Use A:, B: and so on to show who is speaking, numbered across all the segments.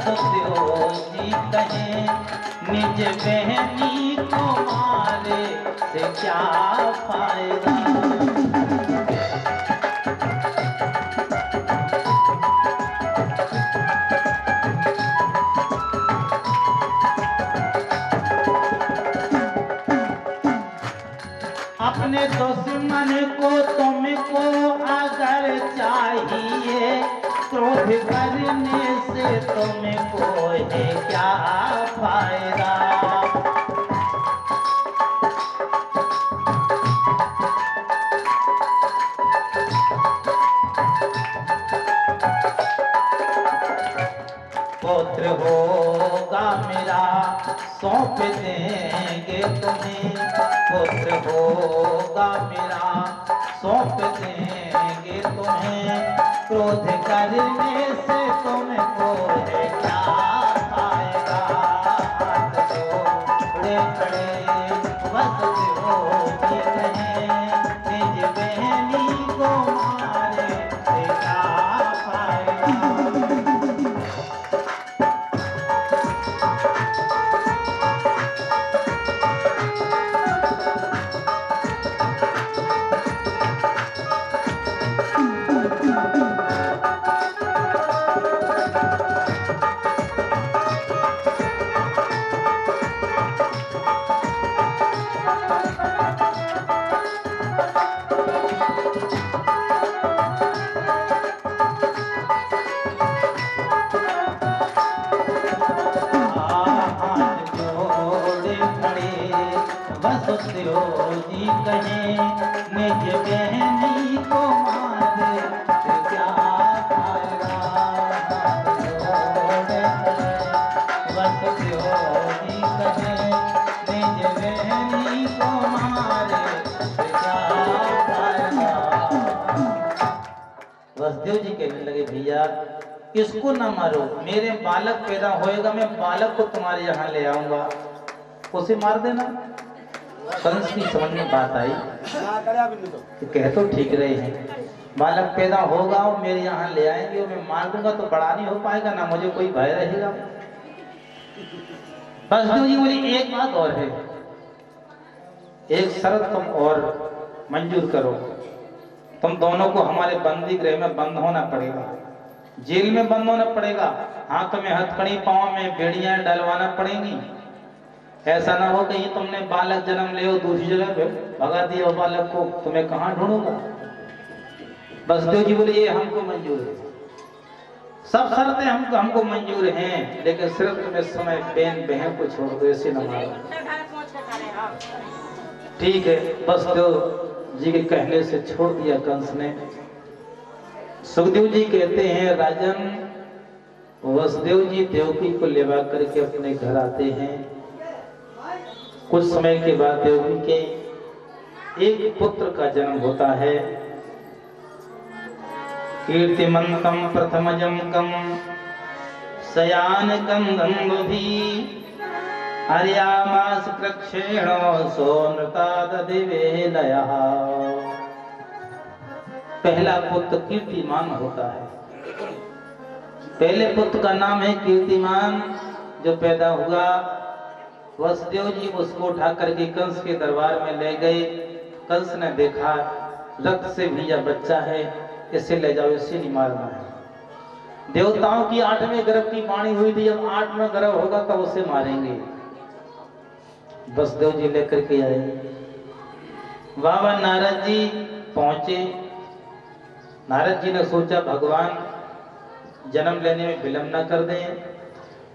A: वसुदेव जी कहें निज बहनी को मारे से क्या फायदा। अपने दुश्मन को तुमको अगर चाहिए क्रोध करने से तुमको है क्या फायदा। पुत्र होगा मेरा सौंप देंगे तुम्हें, पुत्र होगा मेरा सौंप देंगे तुम्हें, क्रोध करने से तुमको है क्या फायदा। हाथ जोड़े खड़े वसुदेव जी कहें निज बहनी को मारे से क्या फायदा। वसुदेव जी कहें निज बहनी को मारे से क्या फायदा। वसुदेव जी कहें निज बहनी को मारे से क्या फायदा। वसुदेव जी कहने लगे भैया इसको न मारो, मेरे बालक पैदा होएगा, मैं बालक को तुम्हारे यहाँ ले आऊंगा, उसे मार देना। कंस की समझ में बात आई तो कह तो ठीक रहे हैं, बालक पैदा होगा और मेरे यहाँ ले आएंगे और मैं मार दूंगा तो बड़ा नहीं हो पाएगा ना, मुझे कोई भय रहेगा। वसुदेव जी बोली एक बात और है, एक शर्त तुम और मंजूर करो, तुम दोनों को हमारे बंदी गृह में बंद होना पड़ेगा, जेल में बंद होना पड़ेगा, हाथ में हथकड़ी पांव में बेड़ियां डलवाना पड़ेंगी। ऐसा ना हो कि तुमने बालक जन्म ले हो दूसरी जगह पे भगा दिया बालक को, तुम्हें कहां ढूंढूंगा। वसुदेव जी बोले ये हमको मंजूर है, सब शर्तें हमको मंजूर हैं, लेकिन सिर्फ तुम्हें समय बहन बहन को छोड़ दो, ऐसे न मारो। ठीक है, वसुदेव जी के कहने से छोड़ दिया कंस ने। सुखदेव जी कहते हैं राजन वसुदेव जी देवकी को लेवा करके अपने घर आते हैं। कुछ समय के बाद देवकी के एक पुत्र का जन्म होता है। कीर्तिमंतम प्रथमजमकम शयानकम गंगोभी हरियामास कृक्षेण सोनृता ददिवेलयः। पहला पुत्र कीर्तिमान होता है। पहले पुत्र का नाम है कीर्तिमान, जो पैदा हुआ वसुदेव जी उसको उठा करके कंस के दरबार में ले गए। कंस ने देखा रक्त से भीजा बच्चा है, इसे ले जाओ, इसे नहीं मारना है। देवताओं की 8वें गर्भ की वाणी हुई थी, जब 8वां गर्भ होगा तब उसे मारेंगे। वसुदेव जी लेकर के आए। बाबा नारद जी पहुंचे। नारद जी ने सोचा भगवान जन्म लेने में विलंब न कर दें,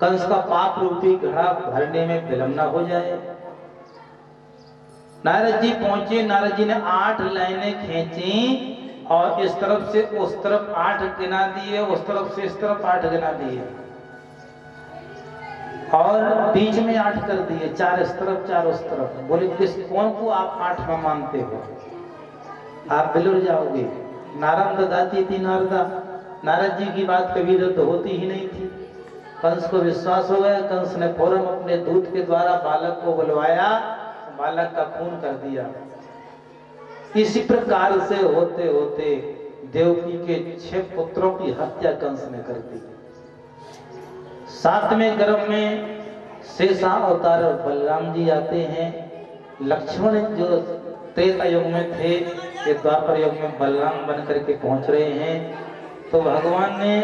A: कंस का पाप रूपी घड़ा भरने में विलंब न हो जाए। नारद जी पहुंचे। नारद जी ने 8 लाइनें खींची और इस तरफ से उस तरफ 8 गिना दिए, उस तरफ से इस तरफ 8 गिना दिए और बीच में 8 कर दिए, 4 इस तरफ 4 उस तरफ। बोले किस कौन को आप 8वां मानते हो, आप बिलुर जाओगे। नारद दाती थी नारदा, नारद जी की बात कभी रद्द होती ही नहीं थी। कंस को विश्वास हो गया। कंस ने फौरन अपने दूत के द्वारा बालक को बुलवाया, बालक का खून कर दिया। इसी प्रकार से होते होते देवकी के 6 पुत्रों की हत्या कंस ने कर दी। सातवें गर्भ में शेषा अवतार बलराम जी आते हैं। लक्ष्मण जो त्रेता युग में थे, ये द्वापर युग में बलराम बन करके पहुंच रहे हैं। तो भगवान ने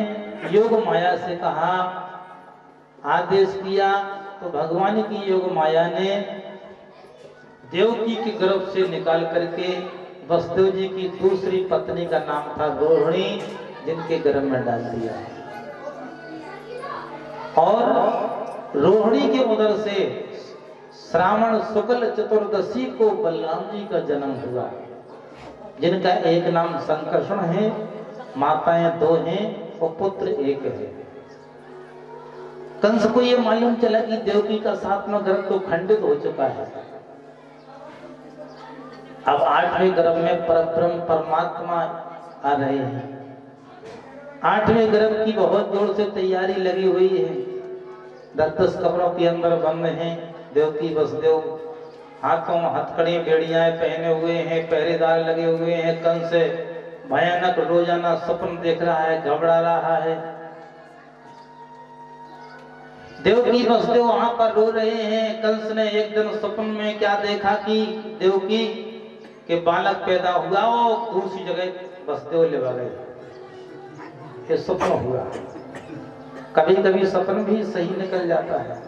A: योग माया से कहा, आदेश किया। तो भगवान की योग माया ने देवकी के गर्भ से निकाल करके वसुदेव जी की दूसरी पत्नी का नाम था रोहिणी, जिनके गर्भ में डाल दिया। और रोहिणी के उदर से श्रावण शुक्ल चतुर्दशी को बलराम जी का जन्म हुआ, जिनका एक नाम संकर्षण है, माताएं दो हैं और पुत्र एक है। कंस को यह मालूम चला कि देवकी का सातवां गर्भ तो खंडित हो चुका है। अब आठवें गर्भ में परब्रह्म परमात्मा आ रहे हैं। आठवें गर्भ की बहुत जोर से तैयारी लगी हुई है। 10-10 कमरों के अंदर बंद हैं। देवकी वसुदेव हाथों हथकड़ी बेड़ियां पहने हुए हैं, पहरेदार लगे हुए हैं। कंस भयानक रोजाना स्वप्न देख रहा है, घबरा रहा है। देवकी वसुदेव वहां पर रो रहे हैं। कंस ने एक दिन स्वप्न में क्या देखा कि देवकी के बालक पैदा हुआ और दूसरी जगह वसुदेव ले गए। ये स्वप्न हुआ। कभी कभी स्वप्न भी सही निकल जाता है।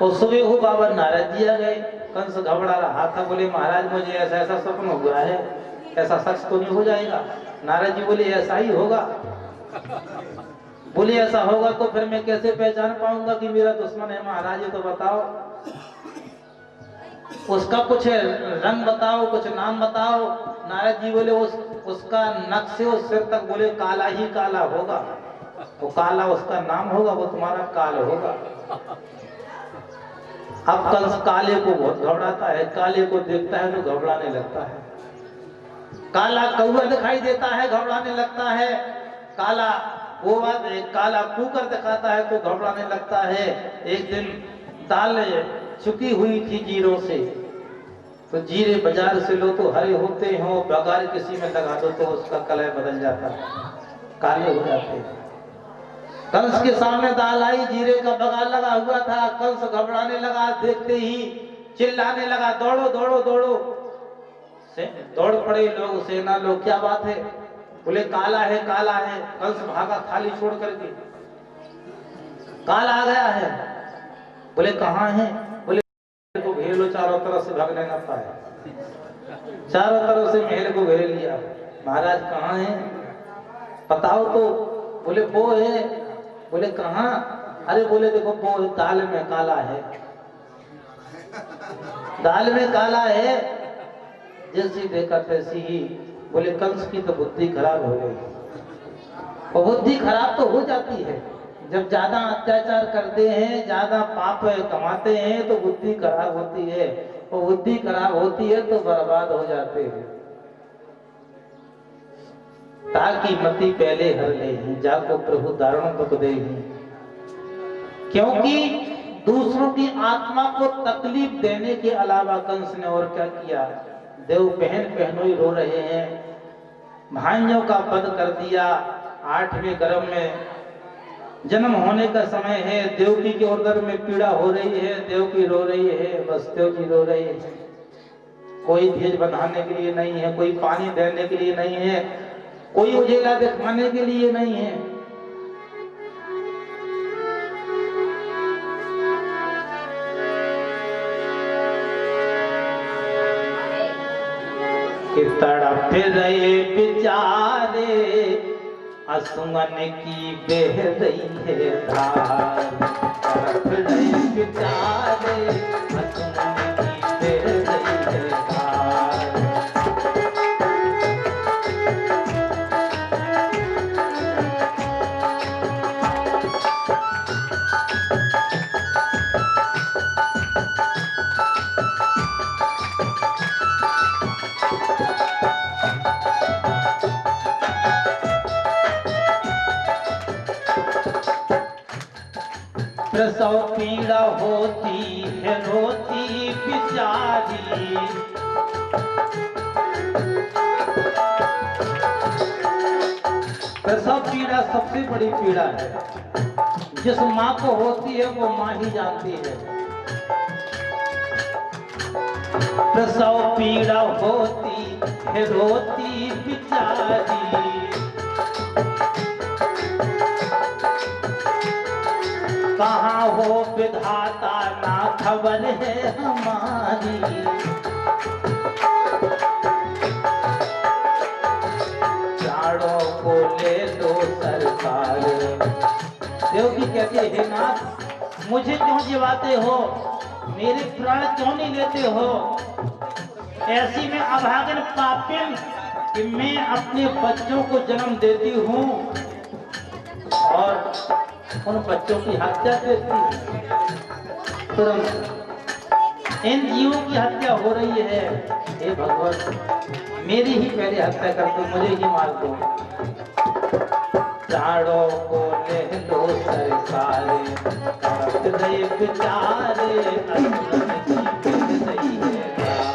A: और सुबह हो बाबा नारद जी आ गए। कंस घबरा रहा था, बोले महाराज मुझे ऐसा ऐसा स्वप्न हुआ है, ऐसा सच तो नहीं हो जाएगा? नारद जी बोले ऐसा ही होगा। बोले ऐसा होगा तो फिर मैं कैसे पहचान पाऊंगा कि मेरा दुश्मन है? महाराज ये तो बताओ, उसका कुछ रंग बताओ, कुछ नाम बताओ। नारद जी बोले उसका नख से उस सिर तक बोले काला ही काला होगा। वो काला उसका नाम होगा, वो तुम्हारा काल होगा। अब कंस काले को बहुत घबराता है। काले को देखता है तो घबराने लगता है। काला कौवा दिखाई देता है, घबराने लगता है। काला काला कुकर दिखाता है तो घबराने लगता है। एक दिन दाल चुकी हुई थी जीरों से, तो जीरे बाजार से लो तो हरे होते हो, बगार किसी में लगा दो तो उसका कलर बदल जाता है, काले हो जाते हैं। कंस के सामने दाल आई, जीरे का बगार लगा हुआ था। कंस घबराने लगा, देखते ही चिल्लाने लगा, दौड़ो दौड़ो दौड़ो। दौड़ पड़े लोग, सेना लोग, क्या बात है? बोले काला है काला है। कंस भागा थाली छोड़ करके, काला आ गया है। बोले कहाँ है? बोले को घेर लो, चारों तरफ से भागने न पाए। चारों तरफ से महल को घेर लिया। महाराज कहाँ है? बताओ तो। बोले वो है। बोले कहाँ? अरे बोले देखो वो दाल में काला है, दाल में काला है। जैसी देखा तैसी ही। बोले कंस की तो बुद्धि खराब हो गई। और बुद्धि खराब तो हो जाती है जब ज्यादा अत्याचार करते हैं, ज्यादा पाप कमाते हैं तो बुद्धि खराब होती है। और बुद्धि खराब होती है तो बर्बाद हो जाते हैं। ताकि मति पहले हर ले, जाको प्रभु दारुण दुख दे। क्योंकि दूसरों की आत्मा को तकलीफ देने के अलावा कंस ने और क्या किया? देव बहन बहनोई रो रहे हैं, भाइयों का वध कर दिया। 8वें गर्भ में जन्म होने का समय है। देवकी के उदर में पीड़ा हो रही है, देवकी रो रही है, वसुदेव जी रो रहे हैं। कोई धीरज बंधाने के लिए नहीं है, कोई पानी देने के लिए नहीं है, कोई उजेला दिखाने के लिए नहीं है। कि तड़प रहे बेचारे असुमन की बह रही है धार। तड़प रहे बेचारे असुमन की बह रही है धार। प्रसव पीड़ा होती है रोती बिचारी। प्रसव पीड़ा सबसे बड़ी पीड़ा है। जिस माँ को होती है वो माँ ही जानती है। प्रसव पीड़ा होती है रोती बिचारी, कहाँ हो विधाता ना खबर है हमारी। प्राणों को ले लो सरकार। देवकी कहती है, हे नाथ मुझे क्यों जिवाते हो, मेरे प्राण क्यों नहीं लेते हो। ऐसी में अभागन पापिन कि मैं अपने बच्चों को जन्म देती हूँ और उन बच्चों की हत्या करती हूँ। तुरंत इन जीवों की हत्या हो रही है, हे भगवान मेरी ही पहले हत्या कर दो, मुझे ही मार दो। प्राणों को ले लो सरकारे, तड़प गए बेचारे, अनबन की बिन रही है प्यार।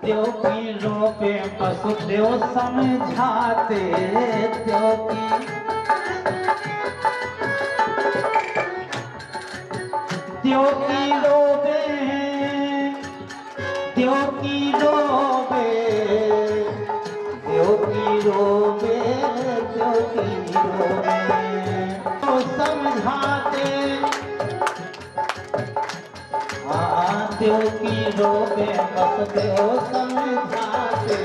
A: देव की लोपे वसुदेव समझाते, देव की लोबे, देव की लोबे, देव की लोबे, देव की लोबे तो समझाते। देव की रोबे वसुदेव समझाते,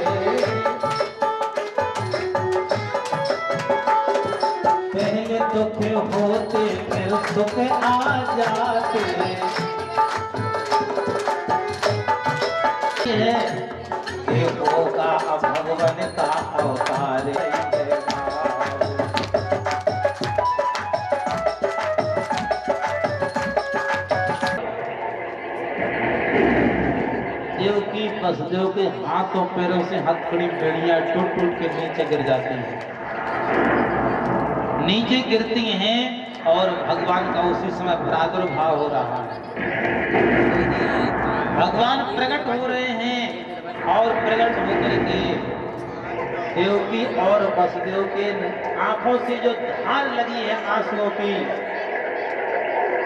A: पहले दुख होते फिर सुख आ जाते। देवों का भगवान का अवतार है। देव की वसुदेव के हाथों पैरों से हथकड़ी बेड़ियां टूट टूट के नीचे गिर जाती हैं, नीचे गिरती हैं और भगवान का उसी समय प्रादुर्भाव हो रहा है। भगवान प्रकट हो रहे हैं और प्रकट होकर के देवकी और वसुदेव के आंखों से जो धार लगी है आंसुओं की,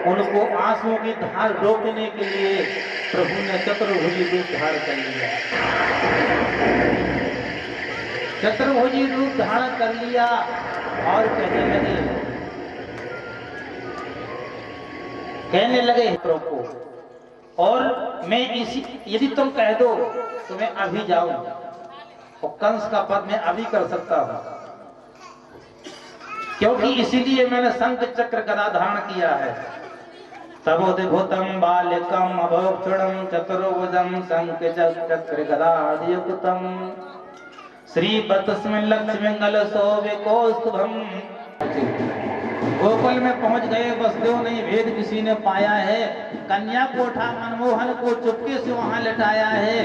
A: उनको आंसुओं की धार रोकने के लिए प्रभु ने चतुर्भुजी रूप धारण कर लिया। चतुर्भुजी रूप धारण कर लिया और कहने लगे प्रभु को, और मैं इसी यदि तुम कह दो तो मैं अभी जाऊं और कंस का पद मैं अभी कर सकता हूं, क्योंकि इसीलिए मैंने शंख चक्र गदा धारण किया है। तबोधिभूतम बालिकम अभोक्षुणम चतुर्भुजं शंख चक्र गदायुक्तम श्रीवत्समिं लक्ष्मींगल शोभिकौस्तुभम। गोकुल में पहुंच गए, वसुदेव नहीं भेद किसी ने पाया है। कन्या को उठा, मनमोहन को चुपके से वहां लटाया है,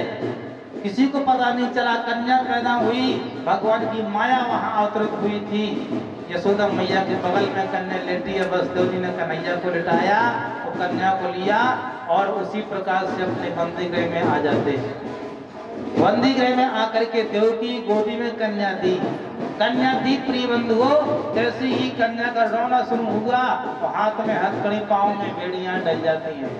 A: किसी को पता नहीं चला। कन्या पैदा हुई, भगवान की माया वहां अवतरित हुई थी। यशोदा मैया के बगल में कन्या लेटी है, वसुदेव जी ने कन्हैया को लिटाया और कन्या को लिया और उसी प्रकार से अपने बंदी गृह में आ जाते हैं। बंदी गृह में आकर के देव की गोदी में कन्या दी, कन्या दी प्रिय बंधुओं। जैसे ही कन्या का रोना शुरू हुआ तो हाथ में हथकड़ी, पाँव में बेड़ियां डल जाती हैं।